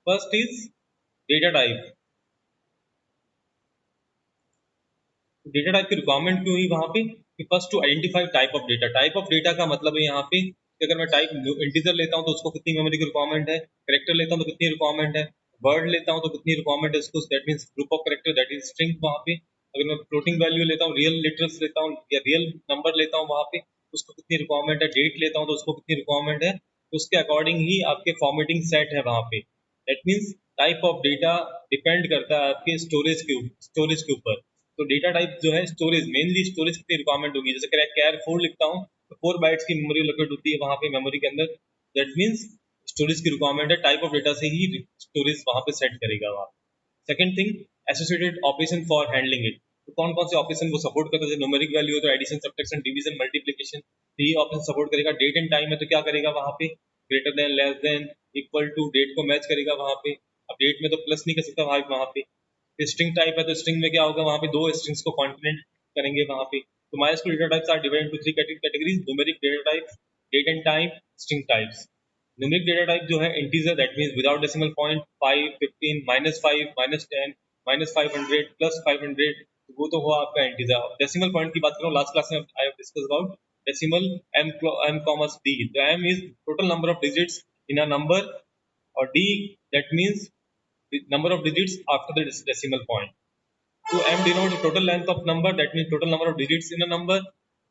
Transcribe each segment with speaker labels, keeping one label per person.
Speaker 1: First is data type. Data type की requirement क्यों हुई वहां पे कि first to identify type of data. Type of data का मतलब है यहाँ पे कि अगर मैं टाइप इंटीजर लेता हूँ तो उसको कितनी मेमोरी की रिक्वायरमेंट है, कैरेक्टर लेता हूँ तो कितनी रिक्वायरमेंट है, वर्ड लेता हूँ तो कितनी रिक्वायरमेंट है उसको, that means group of character that is string. वहाँ पे अगर मैं फ्लोटिंग वैल्यू लेता हूँ, रियल लेटर्स लेता हूँ या रियल नंबर लेता हूँ वहाँ पे उसको कितनी रिक्वायरमेंट है, डेट लेता हूँ तो उसको कितनी रिक्वायरमेंट है, तो उसके अकॉर्डिंग ही आपके फॉर्मेटिंग सेट है वहाँ पे। That means type of data depend करता है आपके स्टोरेज के ऊपर। तो डेटा टाइप जो है स्टोरेज, मेनली स्टोरेज की रिक्वायरमेंट होगी। जैसे कैर 4 लिखता हूँ तो 4 बाइट्स की मेमोरी लोकेट होती है वहाँ पे मेमोरी के अंदर। दैट मीन्स स्टोरेज की रिक्वायरमेंट है, टाइप ऑफ डेटा से ही स्टोरेज वहाँ पे सेट करेगा वहाँ। Second thing, associated operation for handling it. तो कौन कौन से ऑपरेशन वो सपोर्ट करता है, जैसे न्यूमेरिक वैल्यू है तो एडिशन, सब्ट्रैक्शन, डिवीजन, मल्टीप्लिकेशन, तो ये ऑप्शन सपोर्ट करेगा। डेट एंड टाइम है तो क्या करेगा वहाँ पे, greater than, less than, equal to, date को मैच करेगा वहाँ पे। अब डेट में तो प्लस नहीं कर सकता वहाँ पे। स्ट्रिंग टाइप है तो स्ट्रिंग में क्या होगा वहाँ पे, दो स्ट्रिंग्स को कॉन्टिनेंट करेंगे वहाँ पे। तो MySQL data types are divided into three categories, numeric data type, date and time, string types. Numeric data type जो है integer, that means without decimal point, 5, 15, -5, -10, -500, +500, वो तो हुआ आपका इंटीजर। डेसिमल पॉइंट की बात करूँ, लास्ट क्लास में I have discuss about decimal m commas d। The m is total number of digits in a number, or d that means the number of digits after the decimal point. So m denotes the total length of number, that means total number of digits in a number.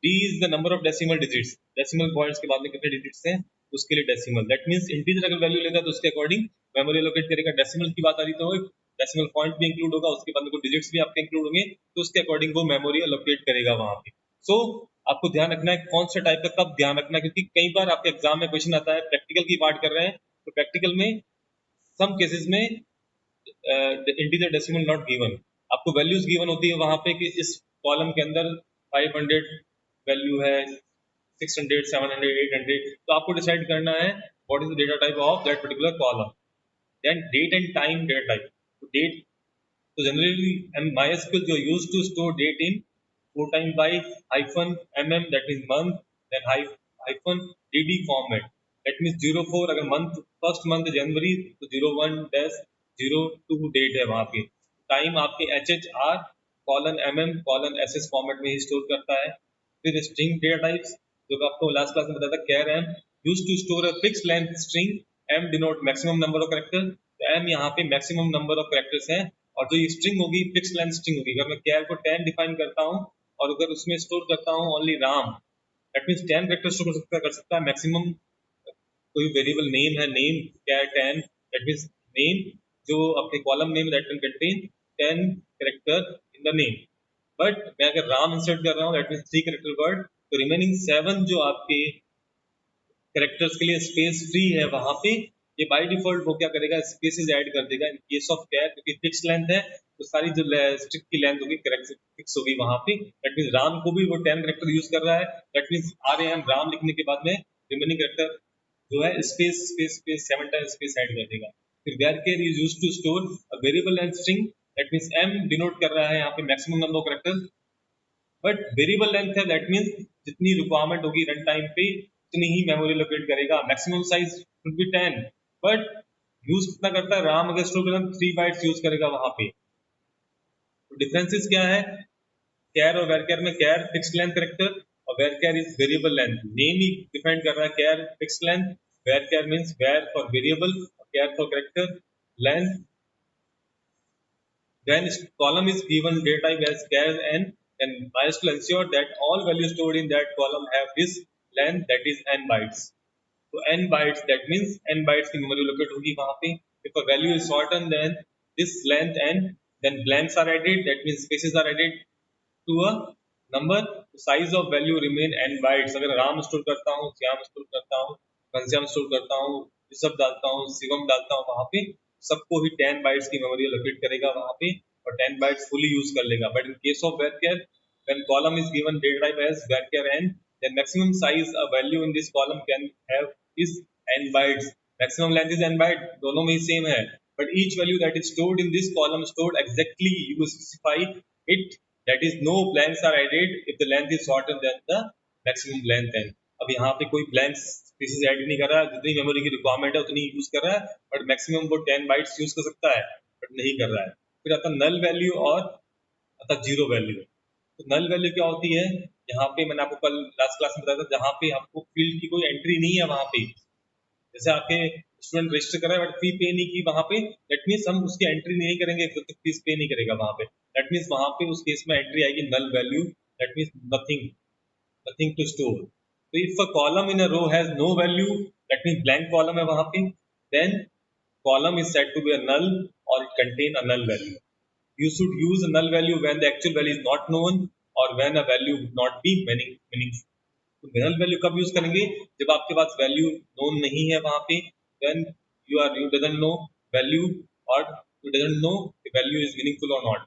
Speaker 1: D is the number of decimal digits, decimal points के बाद में कितने digits हैं उसके लिए decimal। That means integer अगर value लेगा तो उसके अकॉर्डिंग मेमोरी लोकेट करेगा। डेसिमल की बात आ रही तो डेसिमल पॉइंट भी इंक्लूड होगा, उसके बाद में कुछ डिजिट्स भी आपके इंक्लूड होंगे, तो उसके अकॉर्डिंग वो मेमोरी लोकेट करेगा वहाँ पे। सो आपको ध्यान रखना है कौन सा टाइप का कब ध्यान रखना है, क्योंकि कई बार आपके एग्जाम में क्वेश्चन आता है, प्रैक्टिकल की बात कर रहे हैं तो प्रैक्टिकल में सम केसेस में इंटीजर डेसिमल नॉट गिवन, आपको वैल्यूज गिवन होती है वहां पे कि इस कॉलम के अंदर 500 वैल्यू है, 600, 700, 800, तो आपको डिसाइड करना है what is the data type of that particular column. Then date and time data type. तो डेट, तो जनरली MySQL जो use to store date in 4 time by hyphen that is month, then hyphen dd format, that means 04 अगर month, first month जनवरी तो 01 dash 02 date है वहाँ पे। Time आपके HHR colon colon SS format में ही store करता है। फिर स्ट्रिंग डेटा टाइप्स जो आपको लास्ट क्लास में बताया था, char m use to store a fix length string, m denote maximum number of character, तो m यहाँ पे मैक्सिमम नंबर ऑफ कैरेक्टर्स हैं। और जो ये स्ट्रिंग होगी फिक्स लेंथ स्ट्रिंग होगी। अगर मैं कैर को 10 डिफाइन करता हूँ और अगर उसमें स्टोर करता हूँ only Ram, that means 10 character store कर सकता है मैक्सिमम। कोई वेरिएबल नेम है, name char 10, that means name जो आपके column name that can contain 10 character in the name. But मैं अगर राम इंसर्ट कर रहा हूँ दैट मींस 3 कैरेक्टर वर्ड, तो रिमेनिंग 7 जो आपके कैरेक्टर्स के लिए स्पेस फ्री है वहां पे, ये बाय डिफॉल्ट वो क्या करेगा, स्पेसेस ऐड कर देगा। इन केस ऑफ कैर क्योंकि फिक्स लेंथ है तो सारी जो स्ट्रिंग की लेंथ होगी करेक्ट फिक्स होगी वहां पे। दैट मींस राम को भी वो 10 कैरेक्टर यूज कर रहा है, दैट मींस RAM राम लिखने के बाद में रिमेनिंग कैरेक्टर जो है space space space 7 time space add कर देगा। फिर varchar is used to store a variable length string, that means m denote कर रहा है यहाँ पे maximum number of character, but variable length है दैट मींस जितनी रिक्वायरमेंट होगी रन टाइम पे उतनी ही मेमोरी लोकेट करेगा। Maximum size should be 10, but use कितना करता है, राम अगर स्टोर करना 3 बाइट्स यूज करेगा वहां पे। तो डिफरेंसेस क्या है कैर और वेर कैर में? कैर फिक्स लेंथ कैरेक्टर और varchar is variable length. Name ही डिफाइन कर रहा है, char fixed length, varchar means var for variable, char for character length. Then column is given data type as char n, and MySQL ensure that all values stored in that column have this length, that is n bytes. So n bytes, that means n bytes की memory locate होगी वहाँ पे। If a value is shorter than this length n, then blanks are added, that means spaces are added to a number. Size of value remain n bytes। अगर Ram store करता हूँ, Shyam store करता हूँ, Ghanshyam store करता हूँ, ऋषभ डालता हूँ, शिवम डालता हूँ वहाँ पे, सबको ही 10 बाइट्स की मेमोरी लोकेट करेगा वहाँ पे और 10 बाइट्स फुली यूज कर लेगा। But in case of varchar, when column is given data type as varchar n, then maximum size a value in this column can have is n bytes। maximum length is n byte, दोनों में ही same है, but each value that is stored in this column stored exactly, you specify it, that is no blanks are added if the length is shorter than the maximum length n। अब यहाँ पे कोई blank spaces add नहीं कर रहा है, जितनी memory की रिक्वायरमेंट है उतनी यूज कर रहा है, बट मैक्सिमम वो 10 बाइट्स यूज कर सकता है, बट नहीं कर रहा है। फिर आता नल वैल्यू और आता जीरो वैल्यू। तो नल वैल्यू क्या होती है, यहाँ पे मैंने आपको कल लास्ट क्लास में बताया था, जहाँ पे आपको फील्ड की कोई एंट्री नहीं है वहाँ पे, जैसे आपके स्टूडेंट रजिस्टर कर रहा है बट फी पे नहीं की वहाँ पे, दैट मीन्स हम उसकी एंट्री नहीं करेंगे, जब तक फीस पे नहीं करेगा वहाँ पे, दैट मीन्स वहाँ पे उस केस में एंट्री आएगी null value, that means nothing, nothing to store. So if a column in a row has no value, that means blank column है वहाँ पे, then column is said to be a null or it contain a null value. You should use a null value when the actual value is not known or when a value would not be meaningful. तो null value कब use करेंगे, जब आपके पास value known नहीं है वहाँ पे, then you doesn't know value or you doesn't know the value is meaningful or not.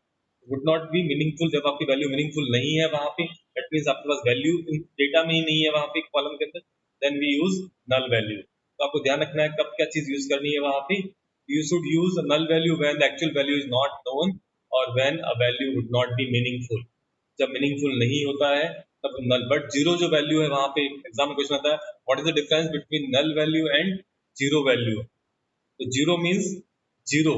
Speaker 1: Would not be meaningful जब आपकी वैल्यू मीनिंगफुल नहीं है वहाँ पे, दैट मीन्स आपके पास वैल्यू डेटा में ही नहीं है वहाँ पे कॉलम के अंदर, then we use null value. तो आपको ध्यान रखना है कब क्या चीज यूज करनी है वहाँ पे, you should use null value when the actual value is not known or when a value would not be meaningful. जब मीनिंगफुल नहीं होता है तब नल, बट जीरो जो वैल्यू है वहाँ पे एग्जाम में क्वेश्चन आता है, what is the difference between null value and zero value. तो zero means zero,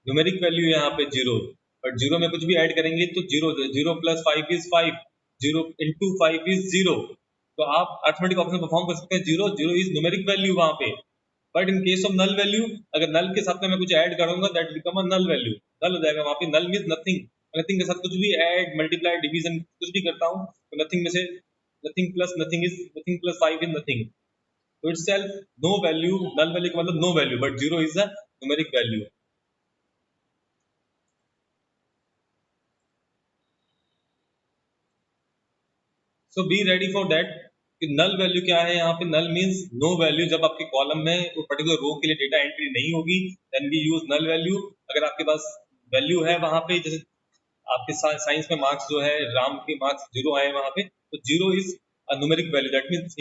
Speaker 1: numeric value है यहाँ पे जीरो, बट जीरो में कुछ भी ऐड करेंगे तो zero, zero plus 5 is 5, zero into 5 is zero. तो आप अर्थमेटिक ऑप्शन परफॉर्म कर सकते हैं, zero zero is numeric value वहाँ पे, but in case of null value, अगर नल के साथ में मैं कुछ ऐड करूंगा that become a null value, null हो जाएगा वहाँ पे। नल मीन्स नथिंग, नथिंग के साथ कुछ भी ऐड मल्टीप्लाई डिवीजन कुछ भी करता हूँ तो नथिंग में से nothing plus nothing is nothing plus 5 is nothing, तो itself no value, null value का मतलब no value, but zero is a numeric value. So be ready for that कि null value क्या है यहाँ पे, null means no value, जब आपके कॉलम में वो पर्टिकुलर रो के लिए डेटा एंट्री नहीं होगी then we use null value। अगर आपके पास वैल्यू है वहाँ पे, जैसे आपके साइंस में मार्क्स जो है राम के मार्क्स जीरो आए वहाँ पे, तो zero is a numeric value, that means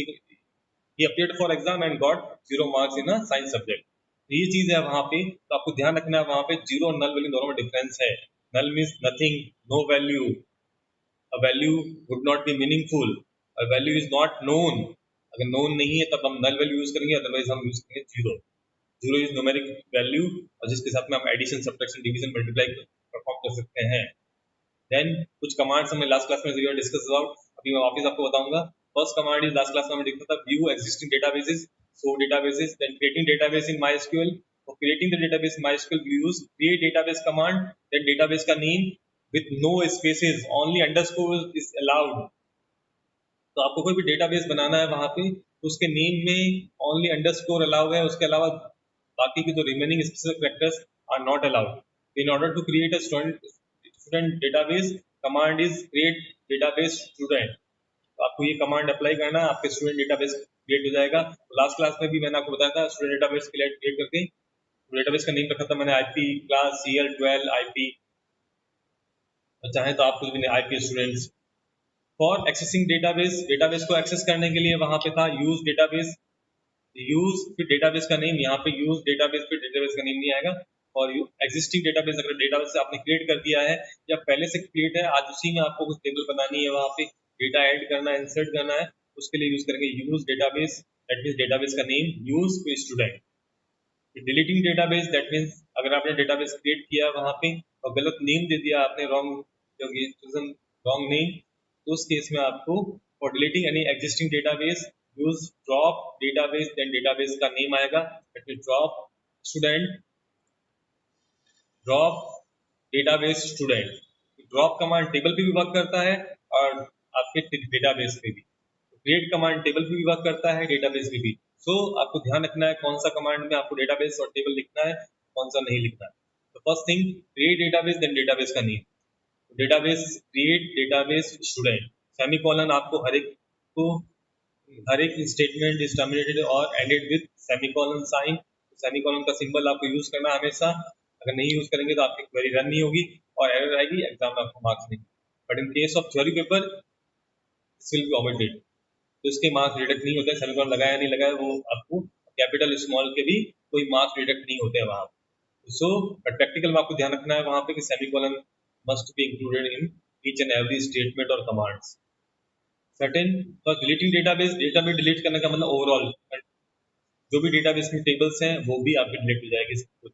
Speaker 1: he appeared for exam and got zero marks in a science subject। तो ये चीज है वहाँ पे, तो आपको ध्यान रखना है वहाँ पे जीरो और नल वैल्यू दोनों में डिफरेंस है। Null means nothing, no value, a value would not be meaningful, a value is not known, अगर नोन नहीं है तब हम नल वैल्यू यूज करेंगे, अदरवाइज हम यूज करेंगे zero. Zero is numeric value और जिसके साथ में हम addition subtraction division multiply perform कर सकते हैं। देन कुछ कमांड्स हमने लास्ट क्लास में डिस्कस अबाउट, अभी मैं वापस आपको बताऊंगा। First command is last class में हमने देखा था, view existing databases, so databases, then creating database in MySQL। For creating the database in MySQL, we use create database command, then database का name with no spaces, only underscore is allowed। तो आपको कोई भी database बनाना है वहां पे तो उसके नेम में ओनली अंडरस्कोर अलाउ है, उसके अलावा बाकी की जो remaining specific factors are not allowed. In order to create a student database, command is create database student. तो आपको ये कमांड अप्लाई करना है, आपके स्टूडेंट डेटाबेस क्रिएट हो जाएगा। तो लास्ट क्लास में भी मैंने आपको बताया था स्टूडेंट डेटाबेस क्रिएट करके, डेटाबेस का नेम रखा था मैंने आईपी क्लास CL12 आईपी, चाहे तो आप कुछ भी IP students. For accessing database, database को एक्सेस करने के लिए वहां पे था यूज डेटाबेस, यूज फिर डेटाबेस का नेम, यहाँ पे यूज डेटाबेस फिर डेटाबेस का नेम नहीं आएगा। और एग्जिस्टिंग डेटाबेस, अगर डेटाबेस से आपने क्रिएट कर दिया है या पहले से क्रिएट है, आज उसी में आपको कुछ टेबल बनानी है, वहां पे डेटा ऐड करना है, इंसर्ट करना है, उसके लिए यूज करेंगे use database, that means database का name use to student. Deleting database, that means अगर आपने डेटाबेस क्रिएट किया वहां पे और गलत नेम दे दिया आपने, रॉन्ग नेम, तो उस केस में आपको for deleting any existing database use drop database, then database का नेम आएगा, that means drop student, drop database student. Drop command table पे भी वर्क करता है और आपके डेटाबेस पे भी। क्रिएट कमांड टेबल पे भी वर्क करता है, डेटाबेस पे भी। सो आपको ध्यान रखना है कौन सा कमांड में आपको डेटाबेस और टेबल लिखना है, कौन सा नहीं लिखना है। तो first thing create database, then database का name, database create database student, semicolon आपको हर एक स्टेटमेंट इज टर्मिनेटेड और ended with semicolon sign. Semicolon का सिंबल आपको यूज करना है हमेशा, अगर नहीं यूज करेंगे तो आपकी क्वेरी रन नहीं होगी और एरर आएगी, एग्जाम में आपको मार्क्स नहीं। But in case of theory paper this will be omitted, तो इसके मार्क्स डिडक्ट नहीं होते, सेमीकोलन लगाया नहीं लगाया वो आपको कैपिटल स्मॉल के भी कोई मार्क्स डिडक्ट नहीं होते हैं वहां। सो प्रैक्टिकल में आपको ध्यान रखना है वहां पे कि semicolon must be included in each and every statement और commands. Certain for deleting database delete करने का मतलब ओवरऑल जो भी डेटाबेस में टेबल्स हैं वो भी आपकी डिलीट हो जाएगी सब कुछ।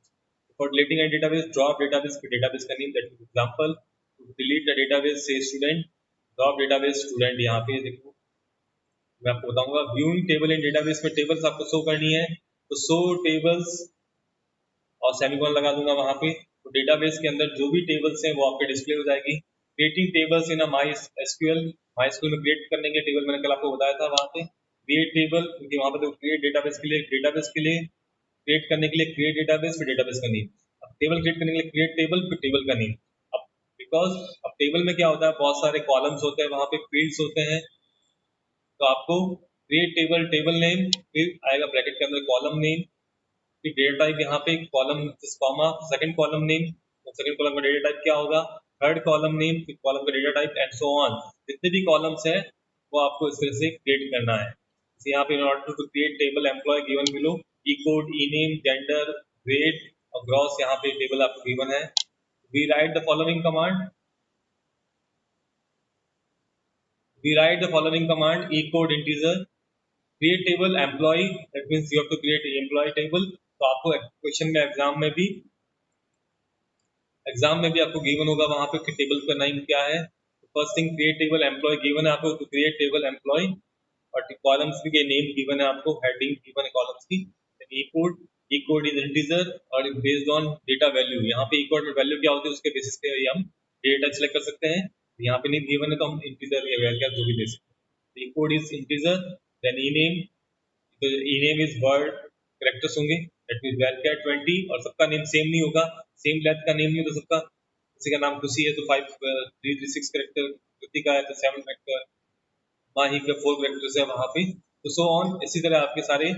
Speaker 1: For deleting a database drop database पे डेटाबेस का name that is example to delete the database से स्टूडेंट ड्रॉप डेटाबेस स्टूडेंट। यहाँ पे देखो मैं आपको बताऊंगा व्यूइंग टेबल इन डेटाबेस में टेबल्स आपको शो करनी है तो शो टेबल्स और सेमीकोलन लगा दूंगा वहां पे। तो डेटाबेस के अंदर जो भी टेबल्स हैं वो आपके डिस्प्ले हो जाएगी। Creating tables in my SQL में क्रिएट करने के टेबल मैंने कल आपको बताया था वहां पे क्रिएट टेबल क्योंकि वहां पे तो क्रिएट डेटाबेस के लिए क्रिएट करने के लिए क्रिएट डेटाबेस फिर डेटाबेस का नेम। अब टेबल क्रिएट करने के लिए क्रिएट टेबल फिर टेबल का नेम। अब बिकॉज अब टेबल में क्या होता है बहुत सारे कॉलम्स होते हैं वहां पे फील्ड्स होते हैं तो आपको क्रिएट टेबल टेबल नेम फिर आएगा ब्रैकेट के अंदर कॉलम नेम फिर डेटा टाइप यहाँ पे column comma second column name तो सेकंड कॉलम का डेटा टाइप क्या होगा थर्ड कॉलम नेम फिर कॉलम का data type and so on. जितने भी कॉलम्स हैं वो आपको इस तरह से क्रिएट करना है। तो यहाँ पे in order to create table employee given below E code E name gender grade और ग्रॉस यहाँ पे टेबल आपको गिवन है। We write the following command e code integer create table employee that means you have to create an employee table। तो आपको question में exam में भी आपको गिवन होगा वहां पे कि टेबल का नाम क्या है। First thing create table employee given है आपको तो क्रिएट टेबल एम्प्लॉय और कॉलम्स के नेम गिवन है आपको हेडिंग गिवन है कॉलम्स की। ई कोड इज इंटीजर और बेस्ड ऑन डेटा वैल्यू यहाँ पे ई कोड में वैल्यू क्या होती है उसके बेसिस पे हम डेटा सिलेक्ट कर सकते हैं। यहाँ पे नहीं गिवन है तो हम इंटीजर या वैल्यू जो भी दे सकते हैं। E code is integer then E name तो E name is word characters होंगे दैट मींस वैल्यू 20 और सबका नेम सेम नहीं होगा सेम लेंथ का नेम नहीं होता सबका। किसी का नाम खुशी है तो 5336 कैरेक्टर कृति का है तो 7 कैरेक्टर माही के 4 कैरेक्टर्स है वहां पे तो सो ऑन। इसी तरह आपके सारे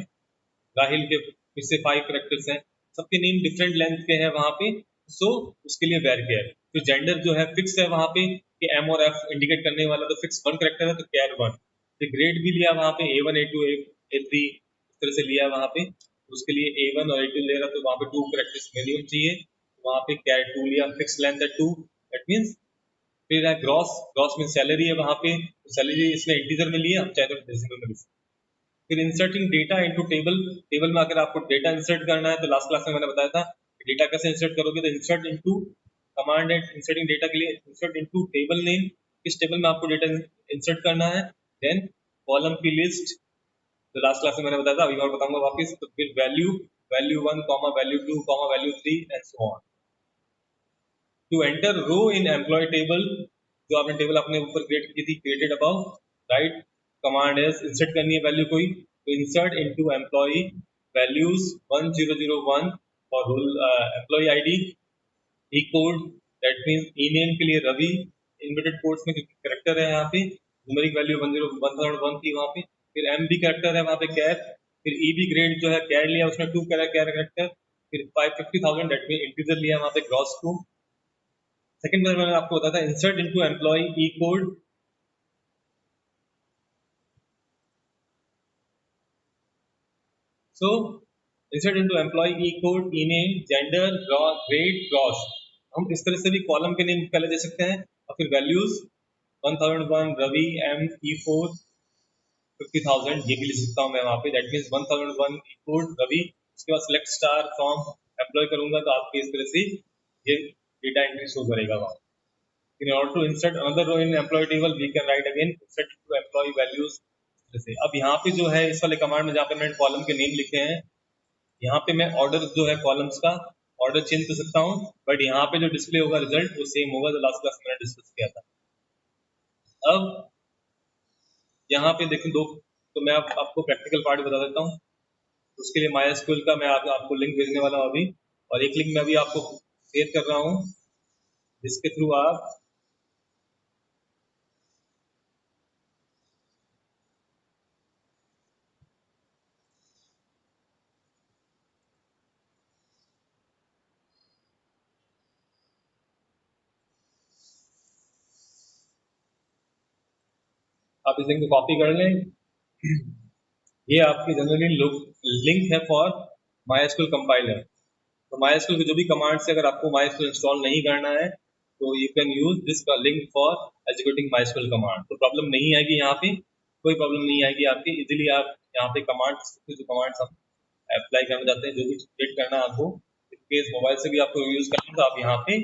Speaker 1: राहिल के फिर से 5 कैरेक्टर्स हैं सबके नेम डिफरेंट लेंथ के हैं वहां पे सो उसके लिए वेर केयर। तो जेंडर जो है फिक्स है वहां पे कि एम और एफ इंडिकेट करने वाला तो फिक्स 1 कैरेक्टर है तो केयर 1। फिर ग्रेड भी लिया वहां पे A1 A2 A3 इस तरह से लिया वहां पे उसके लिए A1 और A2 ले रहा तो वहां पे 2 कैरेक्टर्स मिनिमम चाहिए वहां पे केयर 2 लिया फिक्स लेंथ है 2 दैट मींस। फिर है ग्रॉस में सैलरी है वहां पे सैलरी इसने इंटीजर में लिया चाहे तो डेसिमल में। फिर इंसर्टिंग डेटा इनटू टेबल में अगर आपको डेटा इंसर्ट करना है तो लास्ट क्लास में मैंने बताया था डेटा कैसे इंसर्ट करोगे तो इंसर्ट इनटू कमांड है इंसर्टिंग डेटा के लिए इंसर्ट इनटू टेबल नेम किस टेबल में आपको डेटा इंसर्ट करना है देन कॉलम की लिस्ट तो लास्ट क्लास में मैंने बताया था अभी और बताऊंगा वापस। तो फिर value 1 comma value 2 comma value 3 and so on. To enter row in employee table जो आपने टेबल अपने ऊपर क्रिएट की थी क्रिएटेड अबाउ राइट कमांड है इंसर्ट करनी है वैल्यू कोई तो insert into employee values 1001 for roll employee ID E code that means E name के लिए रवि इन्वर्टेड कोड्स में कैरेक्टर है यहाँ पे न्यूमेरिक वैल्यू 1001 थी वहाँ पे। फिर एम भी कैरेक्टर है वहाँ पे कैर फिर ई भी ग्रेड जो है कैर लिया उसने 2 कैरेक्टर फिर 550,000 दैट मीन इंटीजर लिया वहाँ पे ग्रॉस 2। सेकंड मैंने आपको बताया था इंसर्ट इनटू एम्प्लॉय ई code so insert into employee e code e name gender grade gross हम इस तरह से भी कॉलम के नेम पहले दे सकते हैं और फिर वैल्यूज 1001 रवि एम E4 50,000 ये भी लिख सकता हूँ मैं वहाँ पे that means 1001 E code Ravi उसके बाद सिलेक्ट स्टार फ्रॉम एम्प्लॉय करूंगा तो आपके इस तरह से ये डेटा एंट्री शो करेगा वहाँ। In order to insert another row in employee table, we can write again insert to employee values जैसे। अब यहाँ पे जो है इस वाले कमांड में जहाँ पे मैंने कॉलम के नेम लिखे हैं यहाँ पे मैं ऑर्डर जो है कॉलम्स का ऑर्डर चेंज कर सकता हूँ बट यहाँ पे जो डिस्प्ले होगा रिजल्ट वो सेम होगा जो लास्ट क्लास में मैंने डिस्कस किया था। अब यहाँ पे देखें दो तो मैं आपको प्रैक्टिकल पार्ट बता देता हूँ। उसके लिए माई एसक्यूएल का मैं आपको लिंक भेजने वाला हूँ अभी और एक लिंक मैं अभी आपको शेयर कर रहा हूँ जिसके थ्रू आप इस लिंक को कॉपी कर लें। ये आपकी जनरली लिंक है फॉर माई एसक्यूएल कंपाइलर। तो माई एसक्यूएल की जो भी कमांड से अगर आपको माई एसक्यूएल इंस्टॉल नहीं करना है तो you can use this link for executing MySQL command. तो प्रॉब्लम नहीं आएगी यहाँ पे, कोई प्रॉब्लम नहीं आएगी आपकी। इजीली आप यहाँ पे कमांड्स, जो कमांड्स आप अप्लाई करना चाहते हैं, जो भी क्रिएट करना है आपको, केस मोबाइल से भी आपको यूज करना है, तो आप यहाँ पे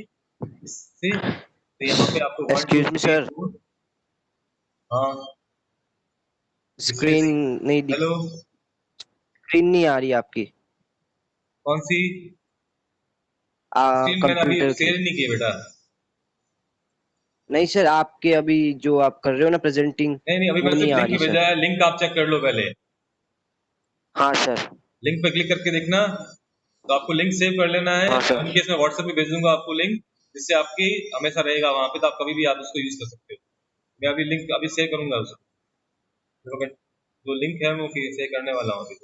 Speaker 1: इससे, तो यहाँ पे आपको 1 2
Speaker 2: एक्सक्यूज मी
Speaker 1: 3
Speaker 2: सर,
Speaker 1: 4, हाँ इसमें
Speaker 2: स्क्रीन
Speaker 1: से,
Speaker 2: नहीं दिख,
Speaker 1: हेलो,
Speaker 2: स्क्रीन नहीं आ रही आपकी
Speaker 1: कौन सी स्क्रीन? मैंने अभी
Speaker 2: कंप्यूटर की।
Speaker 1: शेयर नहीं की बेटा।
Speaker 2: नहीं सर, आपके अभी जो आप कर रहे हो ना प्रेजेंटिंग,
Speaker 1: नहीं नहीं, अभी
Speaker 2: वो
Speaker 1: मैंने
Speaker 2: नहीं
Speaker 1: सिर्फ
Speaker 2: आ
Speaker 1: लिंक
Speaker 2: रही
Speaker 1: भेजा
Speaker 2: सर।
Speaker 1: है, लिंक आप चेक कर लो पहले।
Speaker 2: हाँ सर।
Speaker 1: लिंक पे क्लिक करके देखना, तो आपको लिंक सेव कर लेना है।
Speaker 2: हाँ सर।
Speaker 1: इनकेस मैं व्हाट्सएप पे भेज दूंगा आपको लिंक, जिससे आपकी हमेशा रहेगा वहां पे, तो आप कभी भी आप उसको यूज कर सकते हो। मैं अभी लिंक अभी शेयर करूंगा उसको, तो जो लिंक है वो शेयर करने वाला हूँ अभी।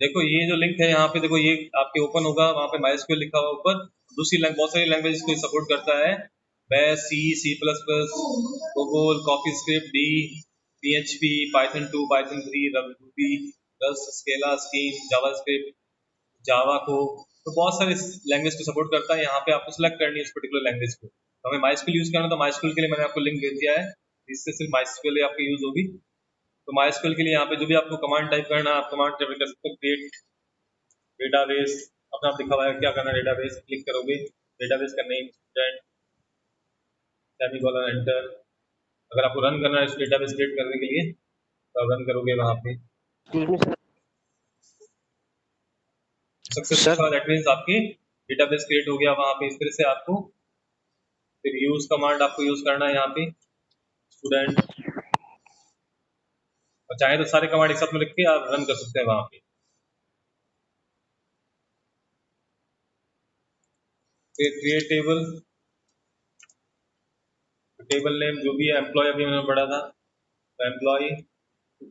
Speaker 1: देखो ये जो लिंक है यहाँ पे, देखो ये आपके ओपन होगा, वहाँ पे MySQL लिखा हुआ ऊपर। दूसरी बहुत सारी लैंग्वेज को सपोर्ट करता है, bash, C plus plus, COBOL, CoffeeScript, D, PHP, Python 2, Python 3, Ruby, Rust, Scala, Scheme, JavaScript, Java को, तो बहुत सारे लैंग्वेज को सपोर्ट करता है। यहाँ पे आपको सिलेक्ट करनी है उस पर्टिकुलर लैंग्वेज को। तो हमें MySQL यूज करना है, तो MySQL के लिए मैंने आपको लिंक भेज दिया है, इससे सिर्फ MySQL आपकी यूज होगी। तो MySQL के लिए यहाँ पे जो भी आपको कमांड टाइप करना है, आप कमांड टाइप कर सकते हो। क्रिएट डेटाबेस, अपना आप लिखा हुआ है क्या करना है, डेटाबेस क्लिक करोगे, डेटाबेस का नेम स्टूडेंट, सेमीकोलन एंटर। अगर आपको रन करना है इस डेटाबेस क्रिएट करने के लिए, तो रन करोगे वहाँ पे सक्सेसफुल
Speaker 2: सर
Speaker 1: हुआ, दैट मीन्स आपकी डेटाबेस क्रिएट हो गया वहाँ पे। इस तरह से आपको फिर यूज कमांड आपको यूज करना है यहाँ पे, स्टूडेंट, और चाहे तो सारे कमांड एक साथ में लिख के आप रन कर सकते हैं वहाँ पे। फिर क्रिएट टेबल, टेबल नेम जो भी है, एम्प्लॉय अभी मैंने पढ़ा था, तो एम्प्लॉय,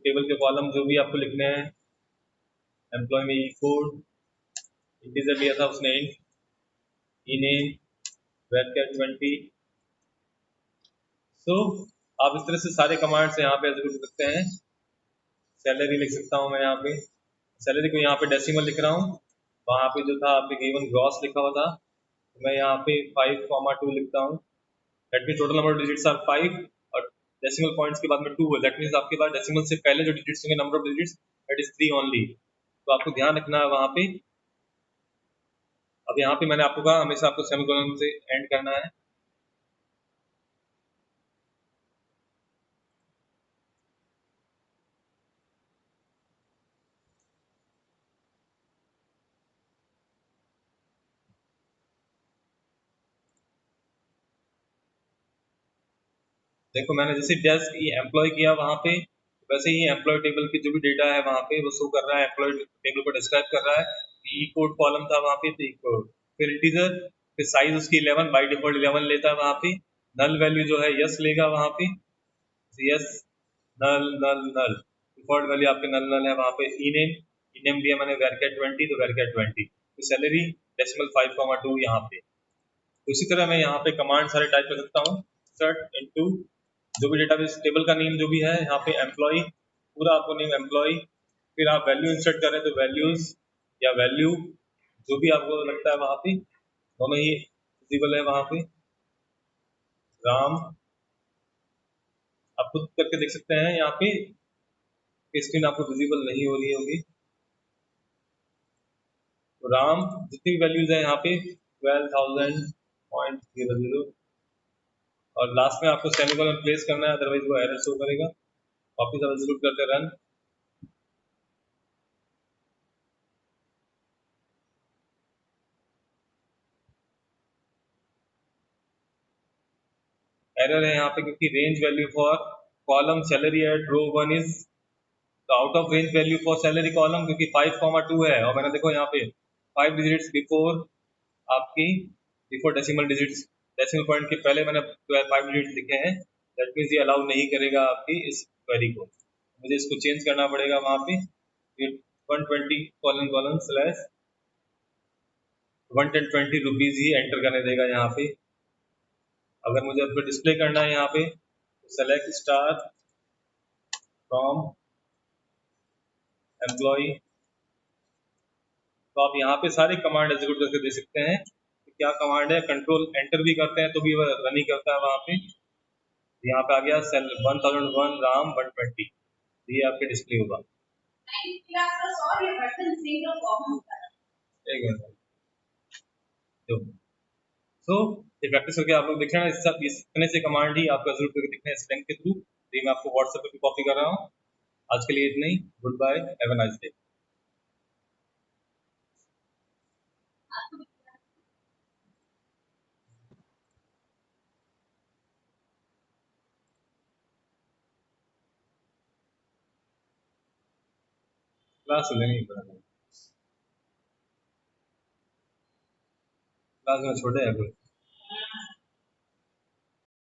Speaker 1: टेबल के कॉलम जो भी आपको लिखने हैं, एम्प्लॉय में ई कोड, इंटीजर लिया था उसने इंट, ई नेम, वेरचर 20। सो आप इस तरह से सारे कमांड्स यहाँ पे एग्जीक्यूट कर सकते हैं। सैलरी लिख सकता हूँ मैं यहाँ पे, सैलरी को यहाँ पे डेसिमल लिख रहा हूँ, वहाँ पे जो था आपके गिवन ग्रॉस लिखा हुआ था, तो मैं यहाँ पे 5,2 लिखता हूँ। That mean total number of digits are 5, और डेसिमल पॉइंट्स के बाद में 2 है, दैट मीन्स आपके पास डेसिमल से पहले जो डिजिट्स होंगे, number of digits, that is 3 only. तो आपको ध्यान रखना है वहाँ पे। अब यहाँ पे मैंने आपको कहा हमेशा आपको सेमीकोलन से एंड करना है। देखो मैंने जैसे जस्ट ये एम्प्लॉय किया वहाँ पे, वैसे ही एम्प्लॉय टेबल की जो भी डेटा है वहाँ पे वो शो कर रहा है, एम्प्लॉय टेबल को डिस्क्राइब कर रहा है। ई कोड कॉलम था वहाँ पे, तो ई कोड, फिर इंटीजर, फिर साइज उसकी 11, बाई डिफॉल्ट 11 लेता है वहाँ पे। नल वैल्यू जो है यस लेगा वहाँ पे, यस, नल नल नल, डिफॉल्ट वैल्यू आपके नल नल है वहाँ पे। ई नेम दिया मैंने वेरकैट 20, तो वेरकैट 20, तो सैलरी डेसिमल 5,2 यहाँ पे। तो इसी तरह मैं यहाँ पे कमांड सारे टाइप कर सकता हूँ, सर्ट इनटू जो भी डेटाबेस टेबल का नेम जो भी है, यहाँ पे एम्प्लॉय, पूरा आपको नेम एम्प्लॉय, फिर आप वैल्यू इंसर्ट करें तो वैल्यूज या वैल्यू, जो भी आपको लगता है वहाँ पे, दोनों ही विजिबल है वहाँ पे। राम, आप खुद करके देख सकते हैं यहाँ पे, स्क्रीन आपको विजिबल नहीं हो रही होगी। तो राम, जितनी भी वैल्यूज है यहाँ पे 12,000.00, और लास्ट में आपको सेमीकोलन प्लेस करना है, अदरवाइज वो एरर शो करेगा। वापिस आप एग्जीक्यूट करते रन, एरर है यहाँ पे क्योंकि range value for column salary at row 1 is, तो out of range value for salary column, क्योंकि 5,2 है, और मैंने देखो यहाँ पे 5 डिजिट्स बिफोर आपकी, before decimal digits, decimal point के पहले मैंने 5 डिजिट्स लिखे हैं, दैट मीन्स ये अलाउ नहीं करेगा आपकी इस क्वेरी को, मुझे इसको चेंज करना पड़ेगा वहाँ पे। 120 कॉलन कॉलन स्लैश 120 रुपीज ही एंटर करने देगा यहाँ पे। अगर मुझे अपने डिस्प्ले करना है यहाँ पे, तो सेलेक्ट स्टार फ्रॉम एम्प्लॉय, तो आप यहाँ पे सारे कमांड एग्जीक्यूट करके दे सकते हैं। तो क्या कमांड है, कंट्रोल एंटर भी करते हैं तो भी वह रन ही करता है वहाँ पे। यहाँ पे आ गया सेल 1001 राम 120, ये आपके डिस्प्ले होगा। एक मिनट। तो ये प्रैक्टिस करके आप लोग देखना, इस इतने से कमांड ही आपका जरूर करके दिखना है इस लिंक के थ्रू। ये मैं आपको व्हाट्सएप पे कॉपी कर रहा हूँ। आज के लिए इतना ही। Goodbye, have a nice day. Class लेनी पड़ेगा, क्लास में छोटे हैं कोई।